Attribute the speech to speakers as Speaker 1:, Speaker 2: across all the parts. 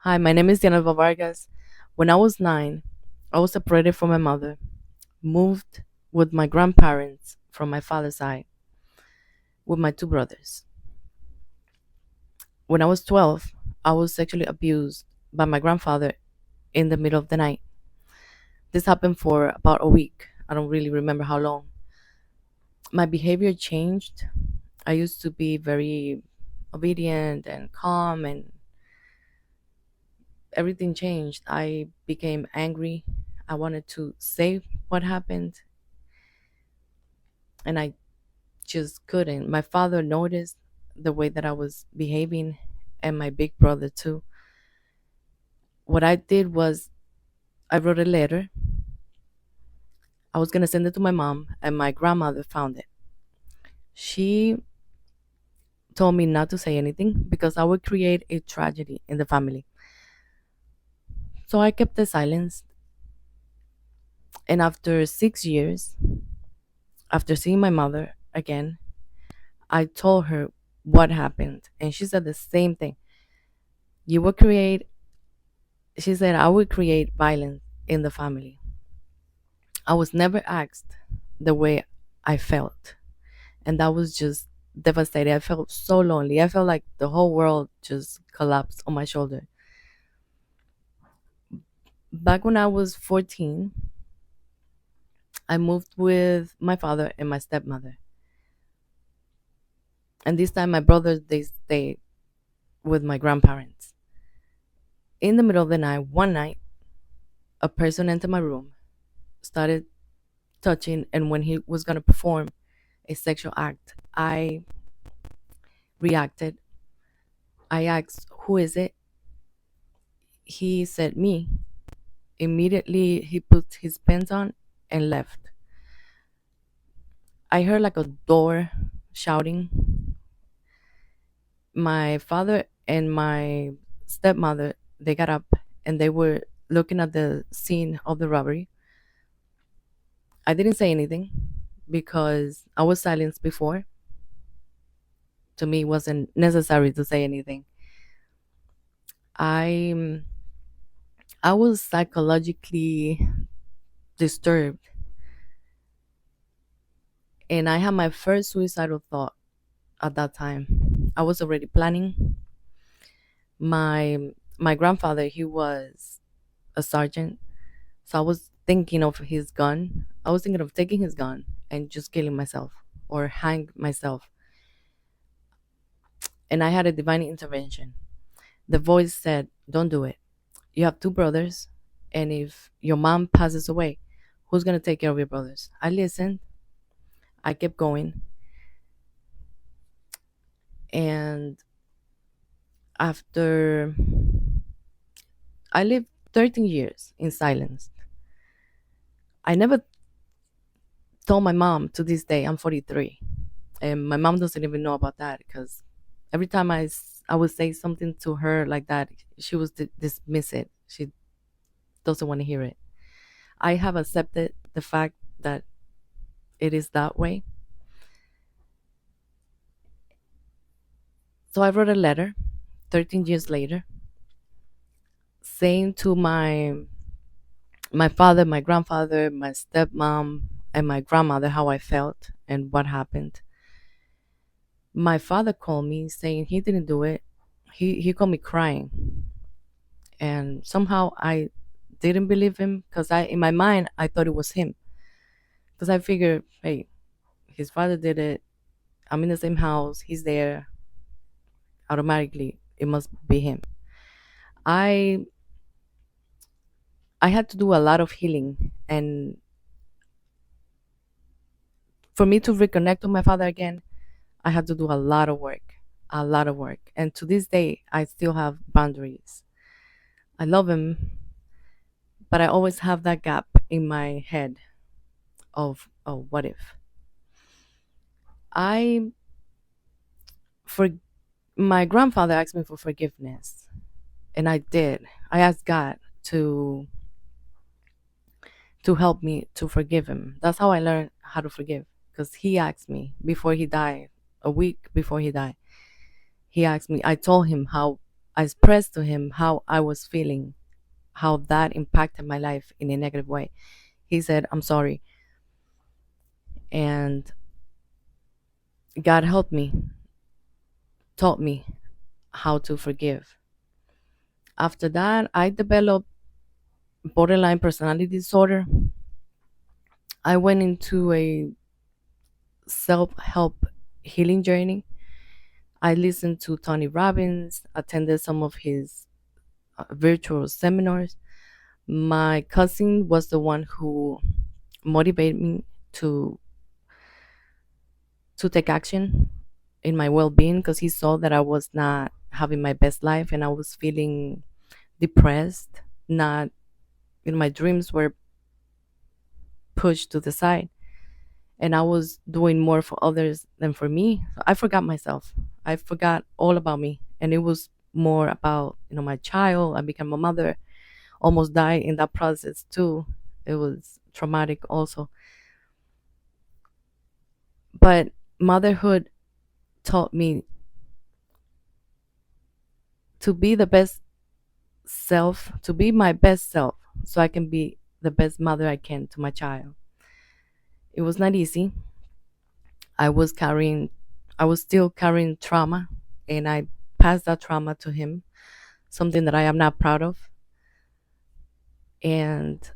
Speaker 1: Hi, my name is Dianelba Vargas. When I was 9, I was separated from my mother, moved with my grandparents from my father's side with my two brothers. When I was 12, I was sexually abused by my grandfather in the middle of the night. This happened for about a week. I don't really remember how long. My behavior changed. I used to be very obedient and calm, and everything changed. I became angry. I wanted to say what happened, and I just couldn't. My father noticed the way that I was behaving, and my big brother too. What I did was I wrote a letter. I was going to send it to my mom, and my grandmother found it. She told me not to say anything because I would create a tragedy in the family. So I kept the silence. And after 6 years, after seeing my mother again, I told her what happened. And she said the same thing. You will create, she said, I would create violence in the family. I was never asked the way I felt. And that was just devastating. I felt so lonely. I felt like the whole world just collapsed on my shoulder. Back when I was 14, I moved with my father and my stepmother. And this time my brothers they stayed with my grandparents. In the middle of the night, one night, a person entered my room, started touching, and when he was gonna perform a sexual act, I reacted. I asked, "Who is it?" He said, "Me." Immediately, he put his pants on and left. I heard like a door shouting. My father and my stepmother, they got up and they were looking at the scene of the robbery. I didn't say anything because I was silenced before. To me, it wasn't necessary to say anything. I I was psychologically disturbed, and I had my first suicidal thought at that time. I was already planning. My grandfather, he was a sergeant, so I was thinking of his gun. I was thinking of taking his gun and just killing myself or hang myself. And I had a divine intervention. The voice said, "Don't do it. You have two brothers, and if your mom passes away, who's going to take care of your brothers?" I listened. I kept going. And after I lived 13 years in silence, I never told my mom to this day. I'm 43. And my mom doesn't even know about that because every time I would say something to her like that, she was dismiss it. She doesn't want to hear it. I have accepted the fact that it is that way. So I wrote a letter 13 years later saying to my father, my grandfather, my stepmom, and my grandmother how I felt and what happened. My father called me saying he didn't do it. He called me crying, and somehow I didn't believe him because I in my mind I thought it was him because I figured, hey, his father did it. I'm in the same house. He's there. Automatically, it must be him. I I had to do a lot of healing, and for me to reconnect with my father again, I had to do a lot of work. And to this day, I still have boundaries. I love him, but I always have that gap in my head of, oh, what if? I, for my grandfather asked me for forgiveness, and I did. I asked God to help me to forgive him. That's how I learned how to forgive because he asked me before he died, a week before he died. He asked me, I told him how I expressed to him how I was feeling, how that impacted my life in a negative way. He said, I'm sorry. And God helped me, taught me how to forgive. After that, I developed borderline personality disorder. I went into a self help healing journey. I listened to Tony Robbins, attended some of his virtual seminars. My cousin was the one who motivated me to take action in my well-being because he saw that I was not having my best life and I was feeling depressed, not my dreams were pushed to the side and I was doing more for others than for me. So I forgot myself. I forgot all about me and it was more about, my child. I became a mother, almost died in that process too. It was traumatic also. But motherhood taught me to be the best self, to be my best self, so I can be the best mother I can to my child. It was not easy. I was carrying, I was still carrying trauma, and I passed that trauma to him, something that I am not proud of. And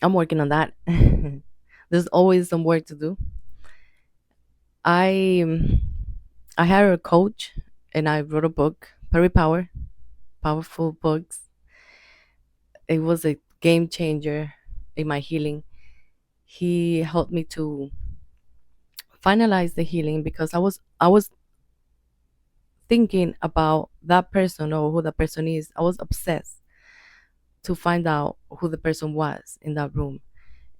Speaker 1: I'm working on that. There's always some work to do. I I hired a coach and I wrote a book, powerful books. It was a game changer in my healing. He helped me to finalize the healing because I was thinking about that person or who the person is. I was obsessed to find out who the person was in that room.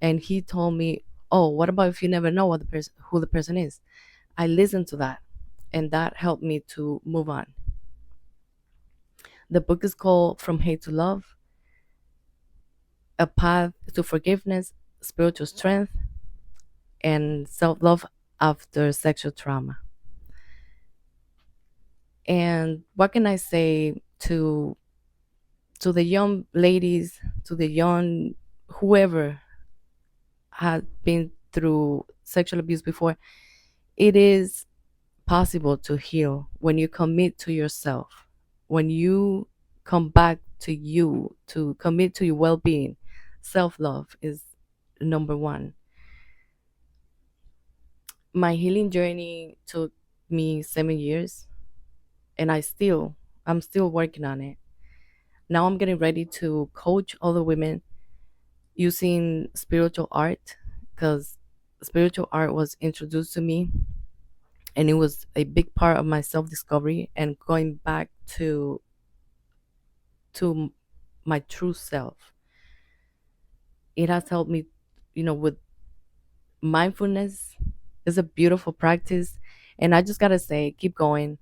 Speaker 1: And he told me, "Oh, what about if you never know what the person who the person is?" I listened to that and that helped me to move on. The book is called From Hate to Love: A Path to Forgiveness, Spiritual Strength, and Self-Love After Sexual Trauma. And what can I say to the young ladies, to the young whoever had been through sexual abuse before? It is possible to heal when you commit to yourself, when you come back to you, to commit to your well-being. Self-love is number one. My healing journey took me 7 years, and I'm still working on it. Now I'm getting ready to coach other women using spiritual art because spiritual art was introduced to me and it was a big part of my self-discovery and going back to my true self. It has helped me, with mindfulness. It's a beautiful practice, and I just got to say, keep going.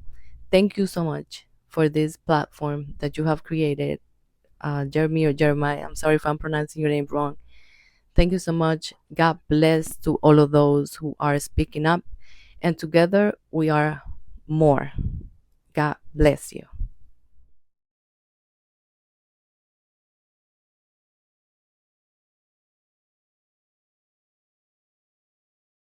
Speaker 1: Thank you so much for this platform that you have created, Jeremy or Jeremiah. I'm sorry if I'm pronouncing your name wrong. Thank you so much. God bless to all of those who are speaking up. And together we are more. God bless you.